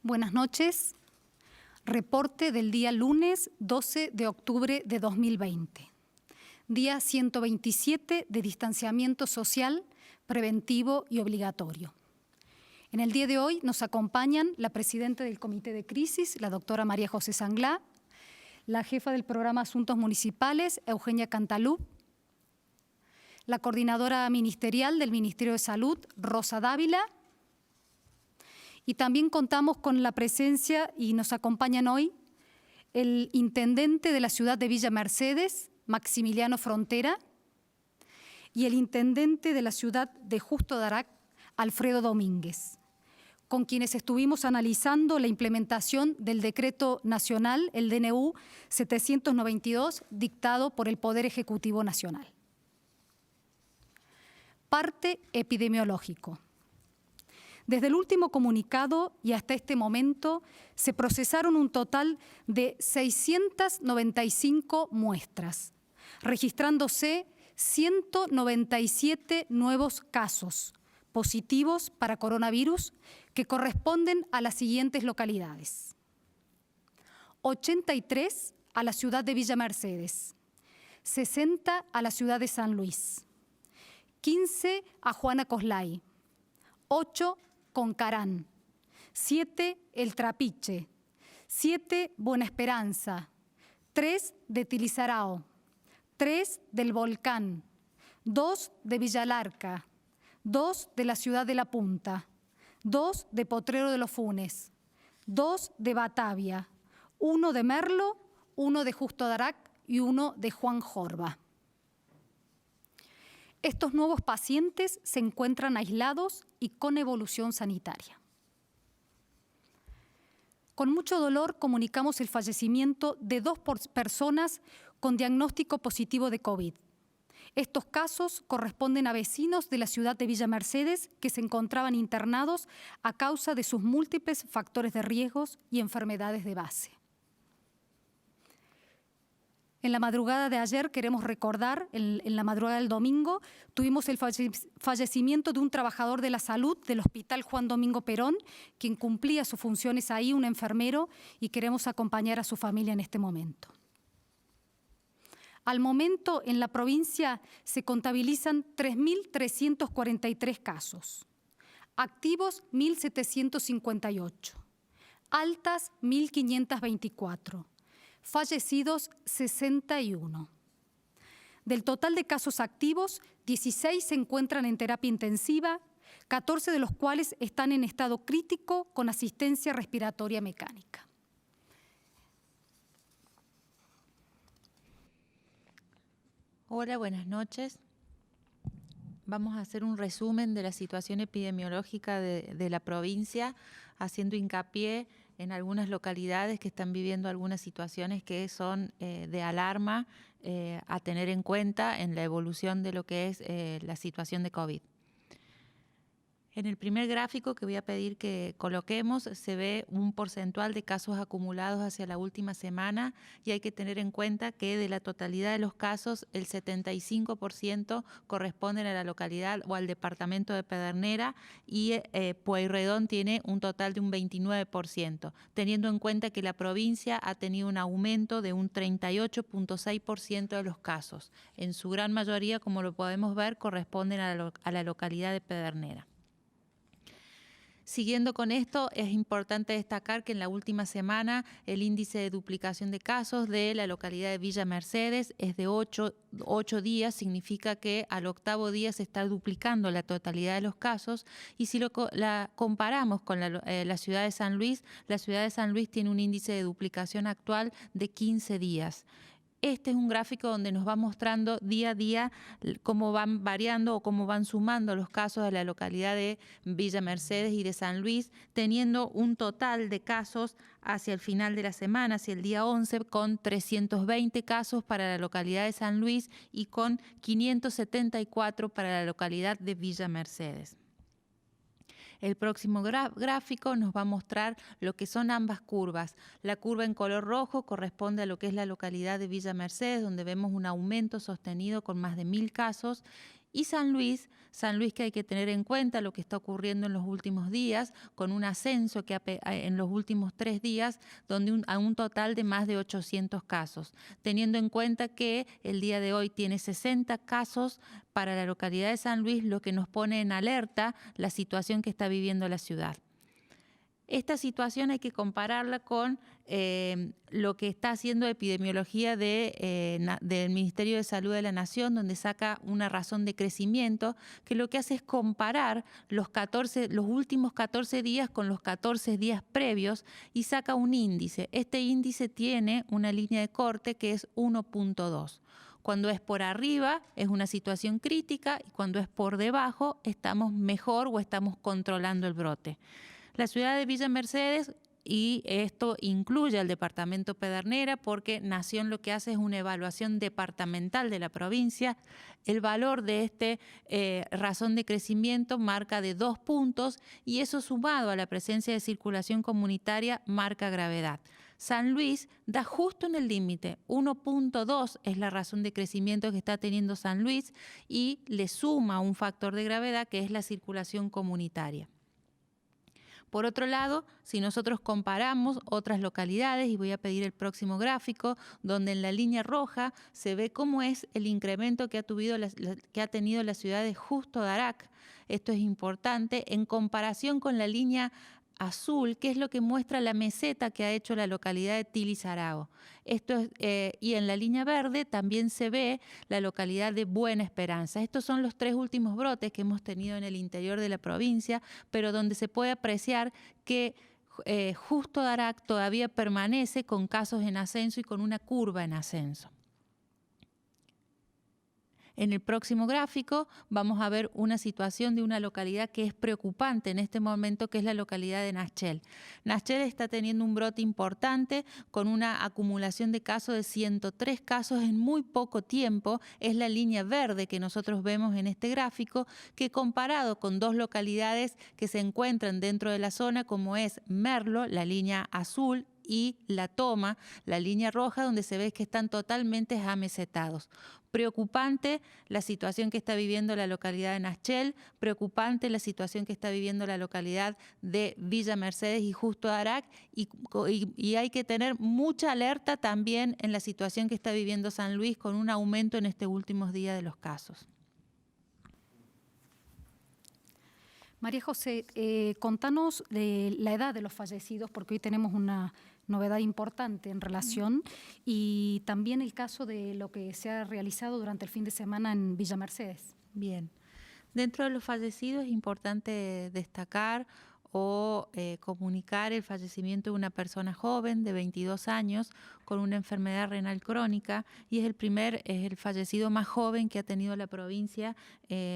Buenas noches. Reporte del día lunes 12 de octubre de 2020. Día 127 de distanciamiento social, preventivo y obligatorio. En el día de hoy nos acompañan la presidenta del Comité de Crisis, la doctora María José Sanglá, la jefa del Programa Asuntos Municipales, Eugenia Cantalú, la coordinadora ministerial del Ministerio de Salud, Rosa Dávila, y también contamos con la presencia y nos acompañan hoy el intendente de la ciudad de Villa Mercedes, Maximiliano Frontera, y el intendente de la ciudad de Justo Darac, Alfredo Domínguez, con quienes estuvimos analizando la implementación del Decreto Nacional, el DNU 792, dictado por el Poder Ejecutivo Nacional. Parte epidemiológico. Desde el último comunicado y hasta este momento se procesaron un total de 695 muestras, registrándose 197 nuevos casos positivos para coronavirus que corresponden a las siguientes localidades: 83 a la ciudad de Villa Mercedes, 60 a la ciudad de San Luis, 15 a Juana Coslay, 8 Concarán, 7 El Trapiche, 7 Buena Esperanza, 3 de Tilizarao, 3 del Volcán, 2 de Villalarca, 2 de la ciudad de La Punta, 2 de Potrero de los Funes, 2 de Batavia, 1 de Merlo, 1 de Justo Darac y 1 de Juan Jorba. Estos nuevos pacientes se encuentran aislados y con evolución sanitaria. Con mucho dolor comunicamos el fallecimiento de 2 personas con diagnóstico positivo de COVID. Estos casos corresponden a vecinos de la ciudad de Villa Mercedes que se encontraban internados a causa de sus múltiples factores de riesgos y enfermedades de base. En la madrugada de ayer, queremos recordar, en la madrugada del domingo, tuvimos el fallecimiento de un trabajador de la salud del Hospital Juan Domingo Perón, quien cumplía sus funciones ahí, un enfermero, y queremos acompañar a su familia en este momento. Al momento, en la provincia se contabilizan 3.343 casos, activos 1.758, altas 1.524. Fallecidos 61. Del total de casos activos, 16 se encuentran en terapia intensiva, 14 de los cuales están en estado crítico con asistencia respiratoria mecánica. Hola, buenas noches. Vamos a hacer un resumen de la situación epidemiológica de la provincia, haciendo hincapié en algunas localidades que están viviendo algunas situaciones que son de alarma a tener en cuenta en la evolución de lo que es la situación de COVID. En el primer gráfico que voy a pedir que coloquemos se ve un porcentual de casos acumulados hacia la última semana y hay que tener en cuenta que de la totalidad de los casos el 75% corresponden a la localidad o al departamento de Pedernera y Pueyrredón tiene un total de un 29%, teniendo en cuenta que la provincia ha tenido un aumento de un 38.6% de los casos. En su gran mayoría, como lo podemos ver, corresponden a la localidad de Pedernera. Siguiendo con esto, es importante destacar que en la última semana el índice de duplicación de casos de la localidad de Villa Mercedes es de 8 días, significa que al 8º día se está duplicando la totalidad de los casos y si la comparamos con la ciudad de San Luis, la ciudad de San Luis tiene un índice de duplicación actual de 15 días. Este es un gráfico donde nos va mostrando día a día cómo van variando o cómo van sumando los casos de la localidad de Villa Mercedes y de San Luis, teniendo un total de casos hacia el final de la semana, hacia el día 11, con 320 casos para la localidad de San Luis y con 574 para la localidad de Villa Mercedes. El próximo gráfico nos va a mostrar lo que son ambas curvas. La curva en color rojo corresponde a lo que es la localidad de Villa Mercedes, donde vemos un aumento sostenido con más de 1000 casos, Y San Luis que hay que tener en cuenta lo que está ocurriendo en los últimos días, con un ascenso que en los últimos 3 días, donde a un total de más de 800 casos, teniendo en cuenta que el día de hoy tiene 60 casos para la localidad de San Luis, lo que nos pone en alerta la situación que está viviendo la ciudad. Esta situación hay que compararla con lo que está haciendo epidemiología del Ministerio de Salud de la Nación, donde saca una razón de crecimiento, que lo que hace es comparar los últimos 14 días con los 14 días previos y saca un índice. Este índice tiene una línea de corte que es 1.2. Cuando es por arriba es una situación crítica y cuando es por debajo estamos mejor o estamos controlando el brote. La ciudad de Villa Mercedes, y esto incluye al departamento Pedernera porque Nación lo que hace es una evaluación departamental de la provincia. El valor de razón de crecimiento marca de 2 puntos y eso sumado a la presencia de circulación comunitaria marca gravedad. San Luis da justo en el límite, 1.2 es la razón de crecimiento que está teniendo San Luis y le suma un factor de gravedad que es la circulación comunitaria. Por otro lado, si nosotros comparamos otras localidades, y voy a pedir el próximo gráfico, donde en la línea roja se ve cómo es el incremento que ha tenido la ciudad de Justo Darac. Esto es importante en comparación con la línea azul, que es lo que muestra la meseta que ha hecho la localidad de Tilly-Sarao. Y en la línea verde también se ve la localidad de Buena Esperanza. Estos son los 3 últimos brotes que hemos tenido en el interior de la provincia, pero donde se puede apreciar que Justo Darac todavía permanece con casos en ascenso y con una curva en ascenso. En el próximo gráfico vamos a ver una situación de una localidad que es preocupante en este momento, que es la localidad de Naschel. Naschel está teniendo un brote importante con una acumulación de casos de 103 casos en muy poco tiempo. Es la línea verde que nosotros vemos en este gráfico, que comparado con 2 localidades que se encuentran dentro de la zona, como es Merlo, la línea azul, y La Toma, la línea roja, donde se ve que están totalmente amesetados. Preocupante la situación que está viviendo la localidad de Naschel, preocupante la situación que está viviendo la localidad de Villa Mercedes y Justo Darac, y hay que tener mucha alerta también en la situación que está viviendo San Luis con un aumento en estos últimos días de los casos. María José, contanos de la edad de los fallecidos, porque hoy tenemos una novedad importante en relación, y también el caso de lo que se ha realizado durante el fin de semana en Villa Mercedes. Bien. Dentro de los fallecidos es importante destacar o comunicar el fallecimiento de una persona joven de 22 años con una enfermedad renal crónica, y es el fallecido más joven que ha tenido la provincia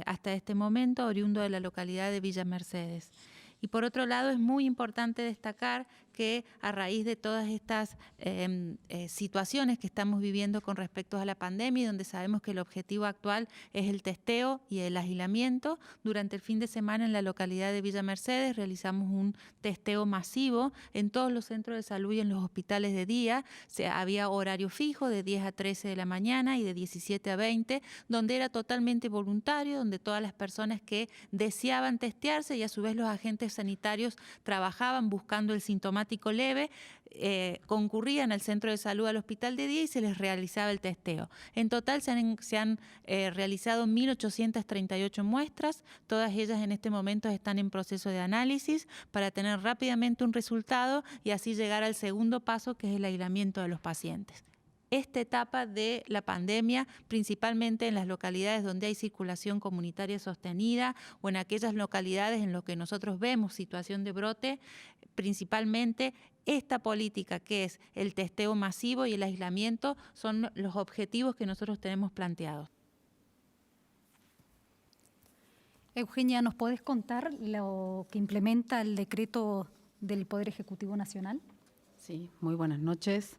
hasta este momento, oriundo de la localidad de Villa Mercedes. Y por otro lado es muy importante destacar que a raíz de todas estas situaciones que estamos viviendo con respecto a la pandemia, donde sabemos que el objetivo actual es el testeo y el aislamiento, durante el fin de semana en la localidad de Villa Mercedes realizamos un testeo masivo en todos los centros de salud y en los hospitales de día. Había horario fijo de 10 a 13 de la mañana y de 17 a 20, donde era totalmente voluntario, donde todas las personas que deseaban testearse y a su vez los agentes sanitarios trabajaban buscando el sintomático leve, concurrían al centro de salud, al hospital de día, y se les realizaba el testeo. En total se han realizado 1.838 muestras, todas ellas en este momento están en proceso de análisis para tener rápidamente un resultado y así llegar al segundo paso, que es el aislamiento de los pacientes. Esta etapa de la pandemia, principalmente en las localidades donde hay circulación comunitaria sostenida o en aquellas localidades en las que nosotros vemos situación de brote, principalmente esta política que es el testeo masivo y el aislamiento son los objetivos que nosotros tenemos planteados. Eugenia, ¿nos podés contar lo que implementa el decreto del Poder Ejecutivo Nacional? Sí, muy buenas noches.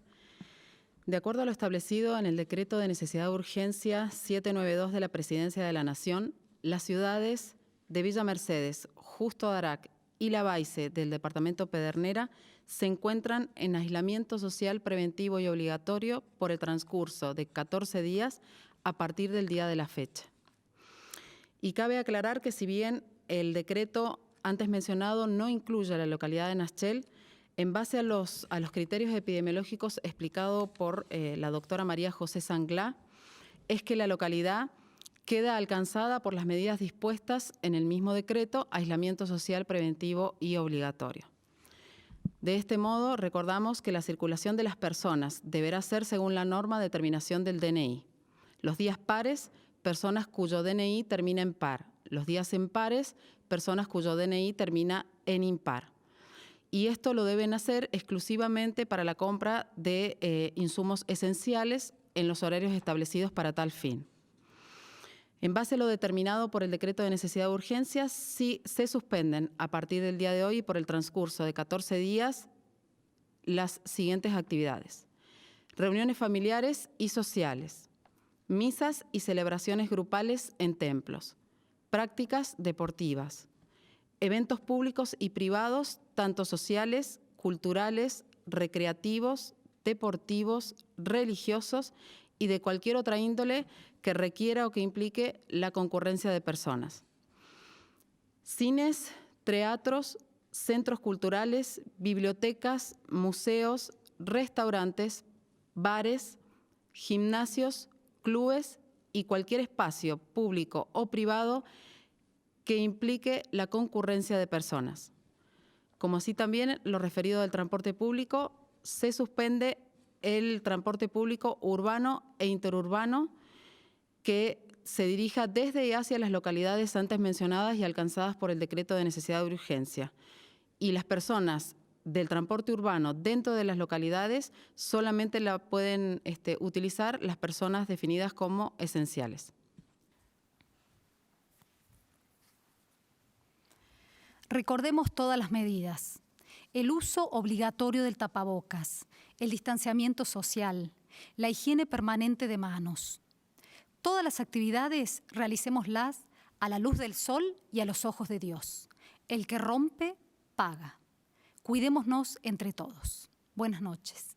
De acuerdo a lo establecido en el Decreto de Necesidad de Urgencia 792 de la Presidencia de la Nación, las ciudades de Villa Mercedes, Justo Darac y Lavalle del departamento Pedernera se encuentran en aislamiento social preventivo y obligatorio por el transcurso de 14 días a partir del día de la fecha. Y cabe aclarar que si bien el decreto antes mencionado no incluye a la localidad de Naschel, en base a los criterios epidemiológicos explicados por la doctora María José Sanglá, es que la localidad queda alcanzada por las medidas dispuestas en el mismo decreto, aislamiento social preventivo y obligatorio. De este modo, recordamos que la circulación de las personas deberá ser según la norma de terminación del DNI. Los días pares, personas cuyo DNI termina en par. Los días impares, personas cuyo DNI termina en impar. Y esto lo deben hacer exclusivamente para la compra de insumos esenciales en los horarios establecidos para tal fin. En base a lo determinado por el decreto de necesidad de urgencia, sí se suspenden a partir del día de hoy y por el transcurso de 14 días las siguientes actividades: reuniones familiares y sociales, misas y celebraciones grupales en templos, prácticas deportivas, eventos públicos y privados, tanto sociales, culturales, recreativos, deportivos, religiosos y de cualquier otra índole que requiera o que implique la concurrencia de personas. Cines, teatros, centros culturales, bibliotecas, museos, restaurantes, bares, gimnasios, clubes y cualquier espacio público o privado que implique la concurrencia de personas. Como así también lo referido del transporte público, se suspende el transporte público urbano e interurbano que se dirija desde y hacia las localidades antes mencionadas y alcanzadas por el decreto de necesidad de urgencia. Y las personas del transporte urbano dentro de las localidades solamente la pueden utilizar las personas definidas como esenciales. Recordemos todas las medidas: el uso obligatorio del tapabocas, el distanciamiento social, la higiene permanente de manos. Todas las actividades realicémoslas a la luz del sol y a los ojos de Dios. El que rompe, paga. Cuidémonos entre todos. Buenas noches.